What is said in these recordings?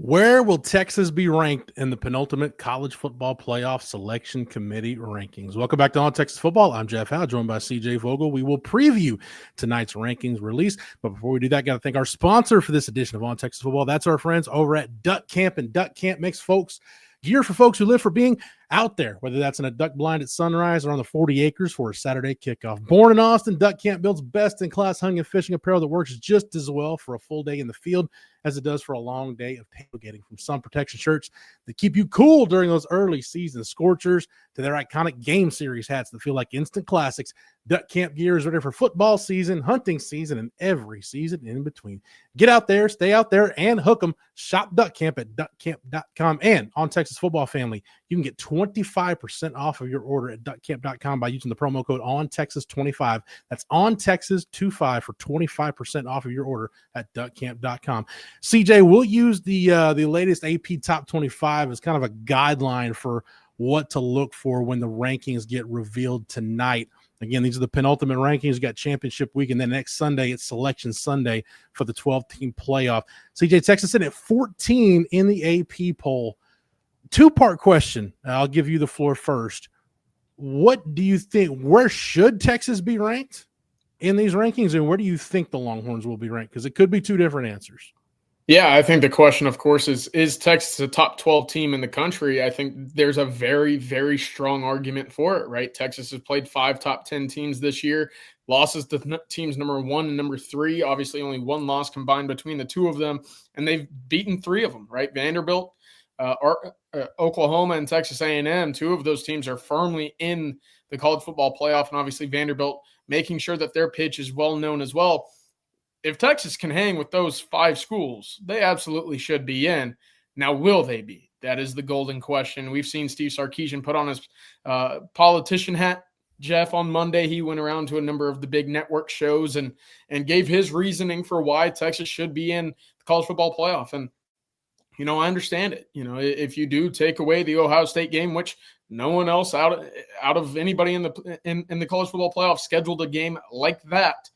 Where will Texas be ranked in the penultimate college football playoff selection committee rankings? Welcome back to On Texas Football. I'm Jeff Howe, joined by CJ Vogel. We will preview tonight's rankings release. But before we do that, got to thank our sponsor for this edition of On Texas Football. That's our friends over at Duck Camp. And Duck Camp makes gear for folks who live for being out there, whether that's in a duck blind at sunrise or on the 40 acres for a Saturday kickoff. Born in Austin, Duck Camp builds best-in-class hunting and fishing apparel that works just as well for a full day in the field as it does for a long day of tailgating. From sun protection shirts that keep you cool during those early season scorchers to their iconic game series hats that feel like instant classics, Duck Camp gear is ready for football season, hunting season, and every season in between. Get out there, stay out there, and hook them. Shop Duck Camp at duckcamp.com. And on Texas Football Family, you can get 25% off of your order at duckcamp.com by using the promo code ONTexas25. That's ONTexas25 for 25% off of your order at duckcamp.com. CJ, we'll use the latest AP Top 25 as kind of a guideline for what to look for when the rankings get revealed tonight. Again, these are the penultimate rankings. You got championship week, and then next Sunday, it's Selection Sunday for the 12-team playoff. CJ, Texas in at 14 in the AP poll. Two-part question. I'll give you the floor first. What do you think? Where should Texas be ranked in these rankings, and where do you think the Longhorns will be ranked? Because it could be two different answers. Yeah, I think the question, of course, is Texas a top 12 team in the country? I think there's a very, very strong argument for it, right? Texas has played 5 top 10 teams this year, losses to teams number 1 and number 3, obviously only one loss combined between the two of them, and they've beaten 3 of them, right? Vanderbilt, Oklahoma, and Texas A&M, 2 of those teams are firmly in the college football playoff, and obviously Vanderbilt making sure that their pitch is well known as well. If Texas can hang with those 5 schools, they absolutely should be in. Now, will they be? That is the golden question. We've seen Steve Sarkisian put on his politician hat, Jeff, on Monday. He went around to a number of the big network shows and gave his reasoning for why Texas should be in the college football playoff. And, I understand it. If you do take away the Ohio State game, which no one else out of anybody in the college football playoff scheduled a game like that,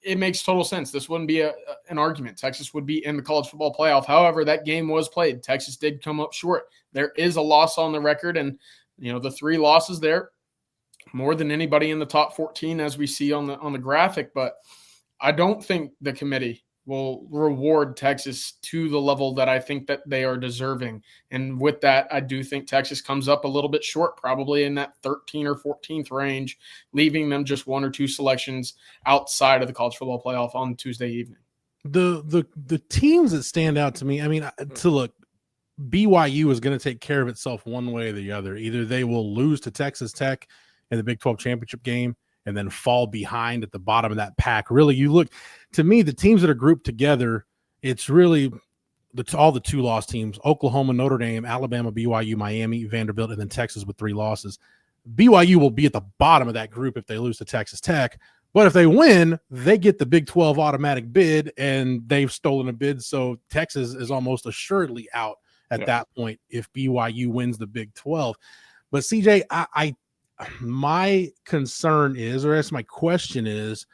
it makes total sense. This wouldn't be an argument. Texas would be in the college football playoff. However, that game was played. Texas did come up short. There is a loss on the record, and the 3 losses there, more than anybody in the top 14, as we see on the graphic. But I don't think the committee will reward Texas to the level that I think that they are deserving. And with that, I do think Texas comes up a little bit short, probably in that 13th or 14th range, leaving them just 1 or 2 selections outside of the college football playoff on Tuesday evening. The teams that stand out to me, look, BYU is going to take care of itself one way or the other. Either they will lose to Texas Tech in the Big 12 championship game and then fall behind at the bottom of that pack. Really, you look, to me, the teams that are grouped together, it's really all the 2-loss teams: Oklahoma, Notre Dame, Alabama, BYU, Miami, Vanderbilt, and then Texas with 3 losses. BYU will be at the bottom of that group if they lose to Texas Tech. But if they win, they get the Big 12 automatic bid, and they've stolen a bid. So Texas is almost assuredly out at that point if BYU wins the Big 12. But CJ, my concern is, or that's my question is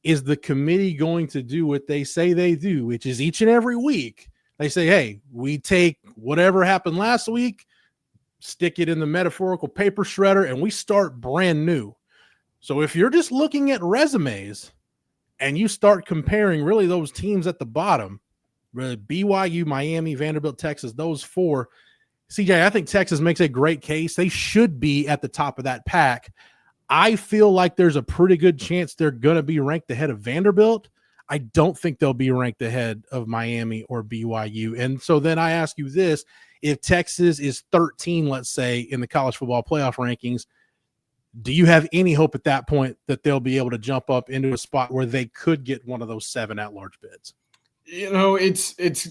the committee going to do what they say they do, which is each and every week they say, hey, we take whatever happened last week, stick it in the metaphorical paper shredder, and we start brand new. So if you're just looking at resumes and you start comparing really those teams at the bottom, really BYU, Miami, Vanderbilt, Texas, those 4, CJ, I think Texas makes a great case. They should be at the top of that pack. I feel like there's a pretty good chance they're going to be ranked ahead of Vanderbilt. I don't think they'll be ranked ahead of Miami or BYU. And so then I ask you this: if Texas is 13, let's say, in the college football playoff rankings, do you have any hope at that point that they'll be able to jump up into a spot where they could get one of those 7 at-large bids? It's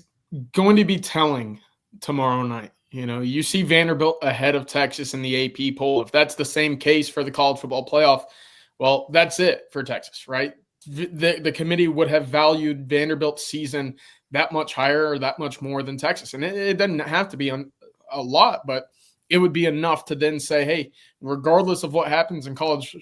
going to be telling tomorrow night. You see Vanderbilt ahead of Texas in the AP poll. If that's the same case for the college football playoff, well, that's it for Texas, right? The committee would have valued Vanderbilt's season that much higher or that much more than Texas. And it doesn't have to be a lot, but it would be enough to then say, hey, regardless of what happens in college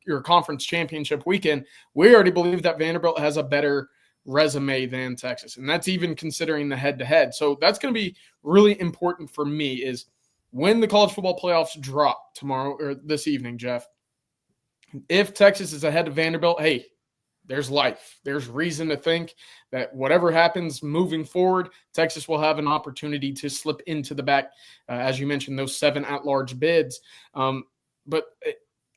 your conference championship weekend, we already believe that Vanderbilt has a better resume than Texas. And that's even considering the head-to-head. So that's going to be really important for me is when the college football playoffs drop tomorrow or this evening, Jeff, if Texas is ahead of Vanderbilt, hey, there's life. There's reason to think that whatever happens moving forward, Texas will have an opportunity to slip into the back, as you mentioned, those 7 at-large bids. But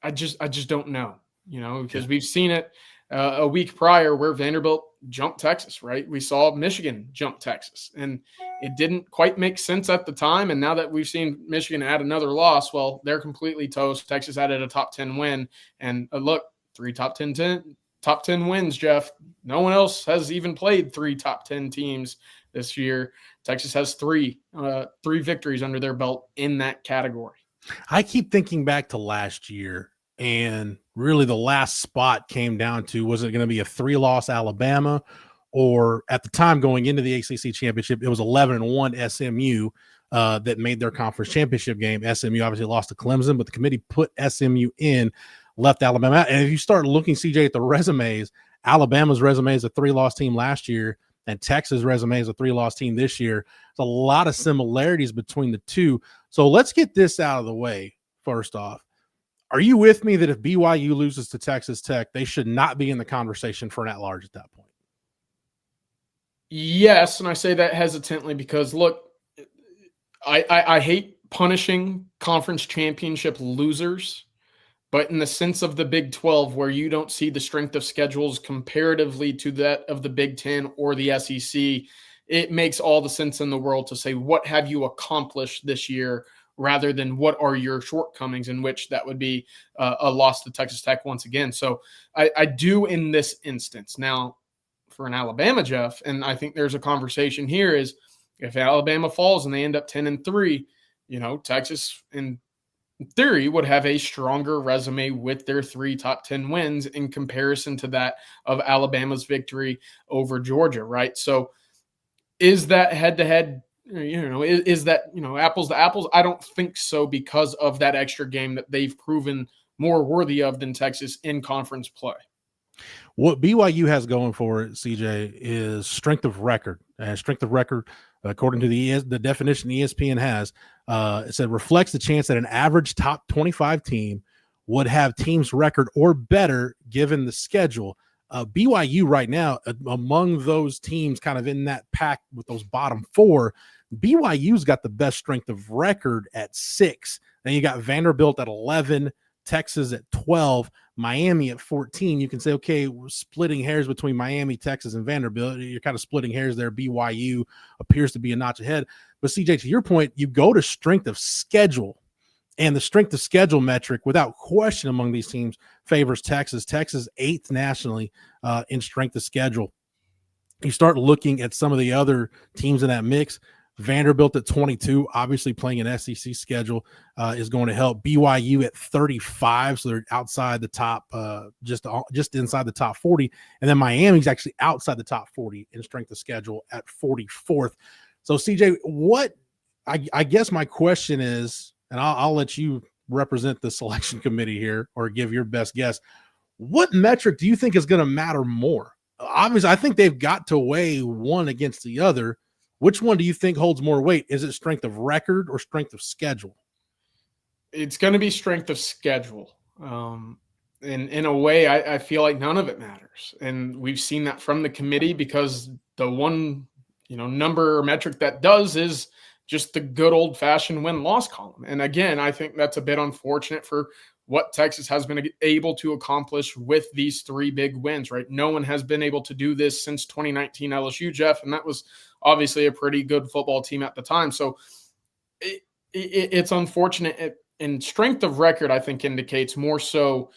I just don't know, because we've seen it a week prior where Vanderbilt jumped Texas, right? We saw Michigan jump Texas, and it didn't quite make sense at the time. And now that we've seen Michigan add another loss, well, they're completely toast. Texas added a top 10 win, and look, 3 top 10 wins, Jeff. No one else has even played 3 top 10 teams this year. Texas has 3 victories under their belt in that category. I keep thinking back to last year, and really the last spot came down to, was it going to be a 3-loss Alabama, or at the time going into the ACC championship, it was 11-1 SMU that made their conference championship game. SMU obviously lost to Clemson, but the committee put SMU in, left Alabama out. And if you start looking, CJ, at the resumes, Alabama's resume is a 3-loss team last year, and Texas' resume is a 3-loss team this year. There's a lot of similarities between the two. So let's get this out of the way first off. Are you with me that if BYU loses to Texas Tech, they should not be in the conversation for an at-large at that point? Yes, and I say that hesitantly because, look, I hate punishing conference championship losers, but in the sense of the Big 12, where you don't see the strength of schedules comparatively to that of the Big 10 or the SEC, it makes all the sense in the world to say, what have you accomplished this year, rather than what are your shortcomings, in which that would be a loss to Texas Tech once again. So I do in this instance. Now, for an Alabama, Jeff, and I think there's a conversation here, is if Alabama falls and they end up 10-3, Texas in theory would have a stronger resume with their 3 top 10 wins in comparison to that of Alabama's victory over Georgia, right? So is that head-to-head, is that, apples to apples? I don't think so, because of that extra game that they've proven more worthy of than Texas in conference play. What BYU has going for it, CJ, is strength of record. And strength of record, according to the definition ESPN has, it said reflects the chance that an average top 25 team would have team's record or better given the schedule. BYU right now, among those teams kind of in that pack with those bottom 4, BYU's got the best strength of record at 6. Then you got Vanderbilt at 11, Texas at 12, Miami at 14. You can say, okay, we're splitting hairs between Miami, Texas, and Vanderbilt. You're kind of splitting hairs there. BYU appears to be a notch ahead. But CJ, to your point, you go to strength of schedule, and the strength of schedule metric, without question, among these teams favors Texas. Texas 8th nationally in strength of schedule. You start looking at some of the other teams in that mix. Vanderbilt at 22, obviously playing an SEC schedule, is going to help. BYU at 35, so they're outside the top, just inside the top 40. And then Miami's actually outside the top 40 in strength of schedule at 44th. So, CJ, I guess my question is, and I'll let you represent the selection committee here or give your best guess. What metric do you think is going to matter more? Obviously, I think they've got to weigh one against the other. Which one do you think holds more weight? Is it strength of record or strength of schedule? It's going to be strength of schedule. And in a way, I feel like none of it matters. And we've seen that from the committee, because the one, number or metric that does is just the good old-fashioned win-loss column. And again, I think that's a bit unfortunate for what Texas has been able to accomplish with these 3 big wins, right? No one has been able to do this since 2019 LSU, Jeff, and that was obviously a pretty good football team at the time. So it's unfortunate. And strength of record, I think, indicates more so,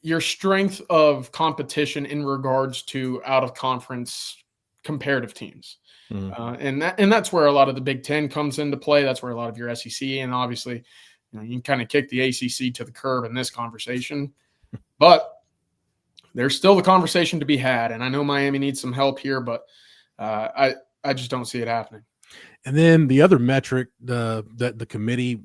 your strength of competition in regards to out-of-conference comparative teams. And that's where a lot of the Big Ten comes into play. That's where a lot of your SEC, and obviously, you can kind of kick the ACC to the curb in this conversation. But there's still the conversation to be had. And I know Miami needs some help here, but I just don't see it happening. And then the other metric that the committee,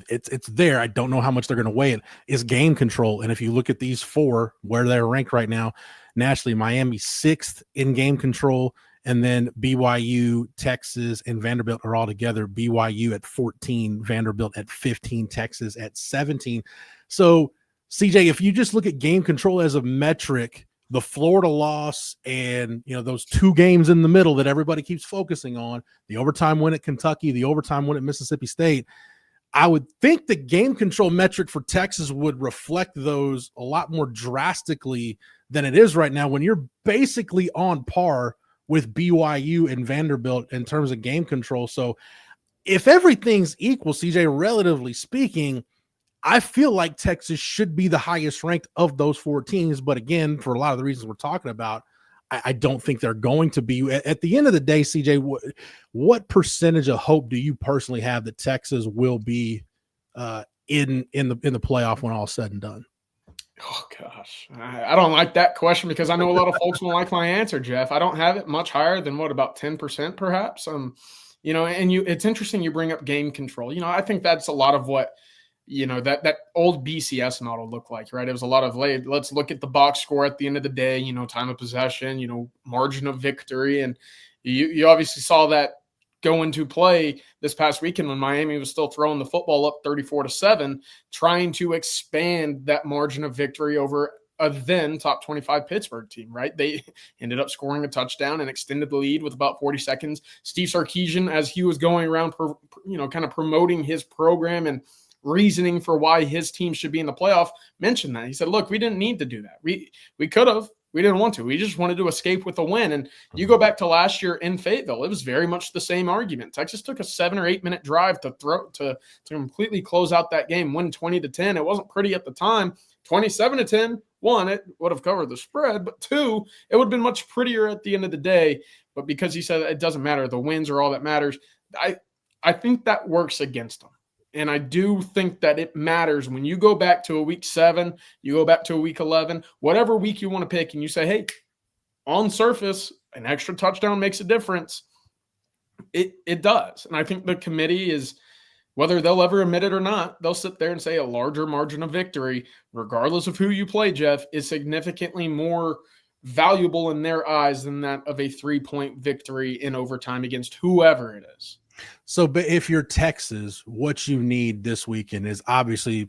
it's there. I don't know how much they're going to weigh it, is game control. And if you look at these four, where they're ranked right now, nationally, Miami 6th in game control, and then BYU, Texas, and Vanderbilt are all together. BYU at 14, Vanderbilt at 15, Texas at 17. So, CJ, if you just look at game control as a metric, the Florida loss and those two games in the middle that everybody keeps focusing on, the overtime win at Kentucky, the overtime win at Mississippi State, I would think the game control metric for Texas would reflect those a lot more drastically than it is right now, when you're basically on par with BYU and Vanderbilt in terms of game control. So if everything's equal, CJ, relatively speaking, I feel like Texas should be the highest ranked of those four teams. But again, for a lot of the reasons we're talking about, I don't think they're going to be. At the end of the day, CJ, what percentage of hope do you personally have that Texas will be in the playoff when all is said and done? Oh, gosh. I don't like that question, because I know a lot of folks won't like my answer, Jeff. I don't have it much higher than about 10% perhaps. And it's interesting you bring up game control. I think that's a lot of what that old BCS model looked like, right? It was a lot of, let's look at the box score at the end of the day, time of possession, margin of victory. And you obviously saw that go into play this past weekend when Miami was still throwing the football up 34-7, trying to expand that margin of victory over a then top 25 Pittsburgh team, right? They ended up scoring a touchdown and extended the lead with about 40 seconds. Steve Sarkisian, as he was going around, kind of promoting his program and reasoning for why his team should be in the playoff, mentioned that. He said, look, we didn't need to do that. We could have. We didn't want to. We just wanted to escape with a win. And you go back to last year in Fayetteville, it was very much the same argument. Texas took a 7 or 8 minute drive to completely close out that game, win 20-10. It wasn't pretty at the time. 27-10, 1, it would have covered the spread, but 2, it would have been much prettier at the end of the day. But because he said it doesn't matter, the wins are all that matters, I think that works against them. And I do think that it matters when you go back to a week 7, you go back to a week 11, whatever week you want to pick, and you say, hey, on surface, an extra touchdown makes a difference. It does. And I think the committee is, whether they'll ever admit it or not, they'll sit there and say a larger margin of victory, regardless of who you play, Jeff, is significantly more valuable in their eyes than that of a 3-point victory in overtime against whoever it is. So, but if you're Texas, what you need this weekend is obviously,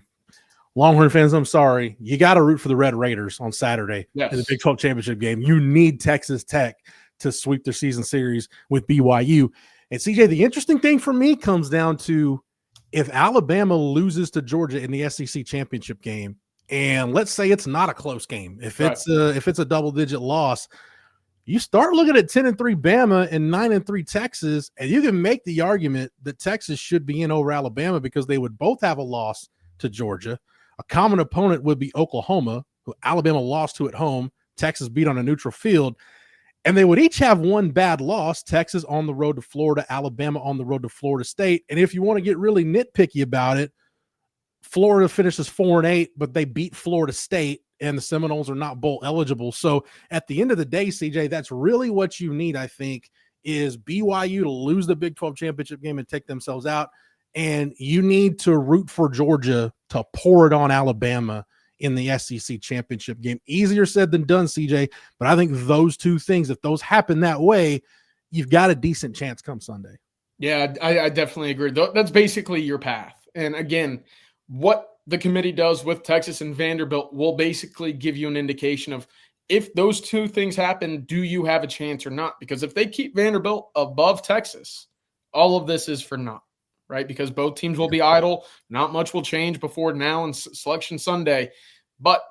Longhorn fans, I'm sorry, you got to root for the Red Raiders on Saturday in the Big 12 championship game. You need Texas Tech to sweep their season series with BYU. And CJ, the interesting thing for me comes down to, if Alabama loses to Georgia in the SEC championship game, and let's say it's not a close game, if it's a double-digit loss, you start looking at 10-3 Bama and 9-3 Texas, and you can make the argument that Texas should be in over Alabama, because they would both have a loss to Georgia. A common opponent would be Oklahoma, who Alabama lost to at home, Texas beat on a neutral field, and they would each have one bad loss, Texas on the road to Florida, Alabama on the road to Florida State. And if you want to get really nitpicky about it, Florida finishes 4-8, but they beat Florida State, and the Seminoles are not bowl eligible. So at the end of the day, CJ, that's really what you need, I think, is BYU to lose the Big 12 championship game and take themselves out. And you need to root for Georgia to pour it on Alabama in the SEC championship game. Easier said than done, CJ, but I think those two things, if those happen that way, you've got a decent chance come Sunday. Yeah, I definitely agree. That's basically your path. And again, what the committee does with Texas and Vanderbilt will basically give you an indication of, if those two things happen, do you have a chance or not? Because if they keep Vanderbilt above Texas, all of this is for naught, right? Because both teams will be idle. Not much will change before now and Selection Sunday. But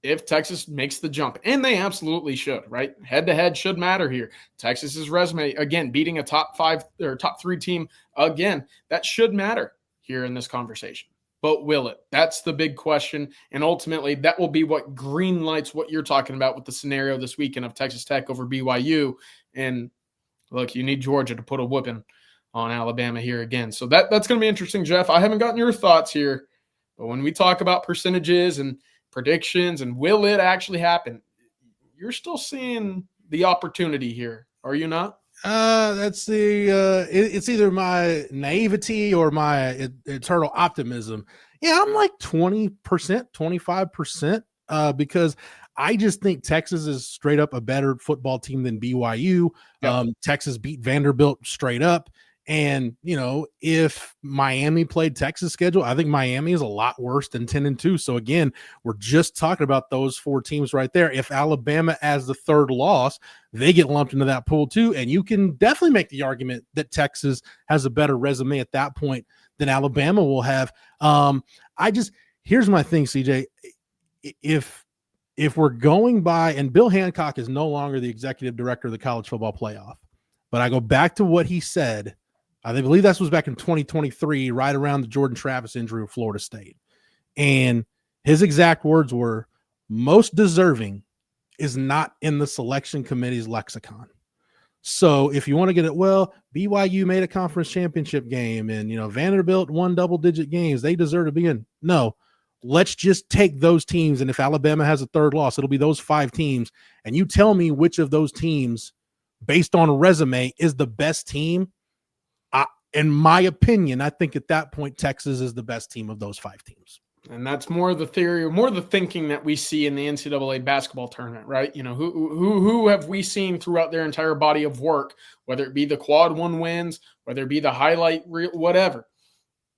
if Texas makes the jump, and they absolutely should, right? Head-to-head should matter here. Texas's resume, again, beating a top 5 or top 3 team, again, that should matter here in this conversation. But will it? That's the big question. And ultimately, that will be what green lights what you're talking about with the scenario this weekend of Texas Tech over BYU. And look, you need Georgia to put a whooping on Alabama here again. So that's going to be interesting, Jeff. I haven't gotten your thoughts here. But when we talk about percentages and predictions and will it actually happen, you're still seeing the opportunity here, are you not? That's it's either my naivety or my eternal optimism. Yeah, I'm like 20%, 25%, because I just think Texas is straight up a better football team than BYU. Yep. Texas beat Vanderbilt straight up. And, if Miami played Texas schedule, I think Miami is a lot worse than 10-2. So again, we're just talking about those four teams right there. If Alabama as the third loss, they get lumped into that pool too. And you can definitely make the argument that Texas has a better resume at that point than Alabama will have. Here's my thing, CJ. If we're going by, and Bill Hancock is no longer the executive director of the college football playoff, but I go back to what he said. I believe that was back in 2023, right around the Jordan Travis injury of Florida State. And his exact words were, most deserving is not in the selection committee's lexicon. So if you want to get it, well, BYU made a conference championship game and, Vanderbilt won double-digit games. They deserve to be in. No, let's just take those teams. And if Alabama has a third loss, it'll be those 5 teams. And you tell me which of those teams, based on a resume, is the best team. In my opinion, I think at that point, Texas is the best team of those 5 teams. And that's more the theory, or more the thinking that we see in the NCAA basketball tournament, right? Who have we seen throughout their entire body of work, whether it be the quad 1 wins, whether it be the highlight reel, whatever.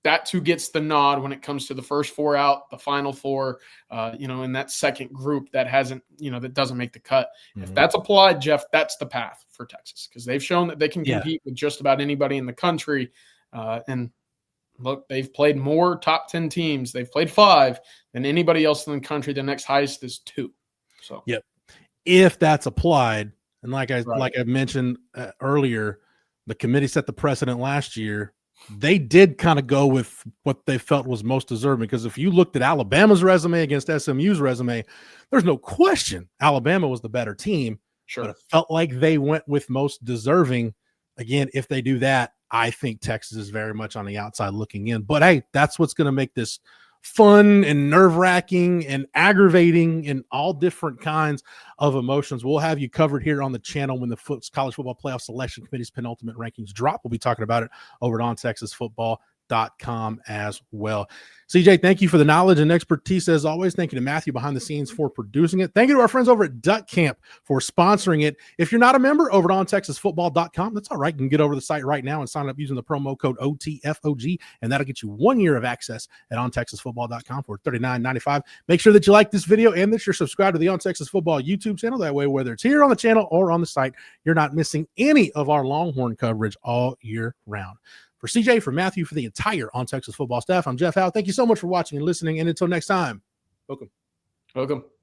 That's who gets the nod when it comes to the first 4 out, the final 4, in that second group that hasn't, that doesn't make the cut. Mm-hmm. If that's applied, Jeff, that's the path for Texas, because they've shown that they can compete with just about anybody in the country. And look, they've played more top 10 teams. They've played 5 than anybody else in the country. The next highest is 2. So, yep. If that's applied, and like I mentioned earlier, the committee set the precedent last year. They did kind of go with what they felt was most deserving, because if you looked at Alabama's resume against SMU's resume, there's no question Alabama was the better team. Sure. But it felt like they went with most deserving. Again, if they do that, I think Texas is very much on the outside looking in. But hey, that's what's going to make this fun and nerve-wracking and aggravating and all different kinds of emotions. We'll have you covered here on the channel when the College Football Playoff Selection Committee's penultimate rankings drop. We'll be talking about it over at ontexasfootball.com as well. CJ, thank you for the knowledge and expertise as always. Thank you to Matthew behind the scenes for producing it. Thank you to our friends over at Duck Camp for sponsoring it. If you're not a member over at ontexasfootball.com, that's all right. You can get over the site right now and sign up using the promo code OTFOG, and that'll get you 1 year of access at ontexasfootball.com for $39.95. Make sure that you like this video and that you're subscribed to the On Texas Football YouTube channel. That way, whether it's here on the channel or on the site, you're not missing any of our Longhorn coverage all year round. For CJ, for Matthew, for the entire On Texas Football staff, I'm Jeff Howe. Thank you so much for watching and listening. And until next time, welcome.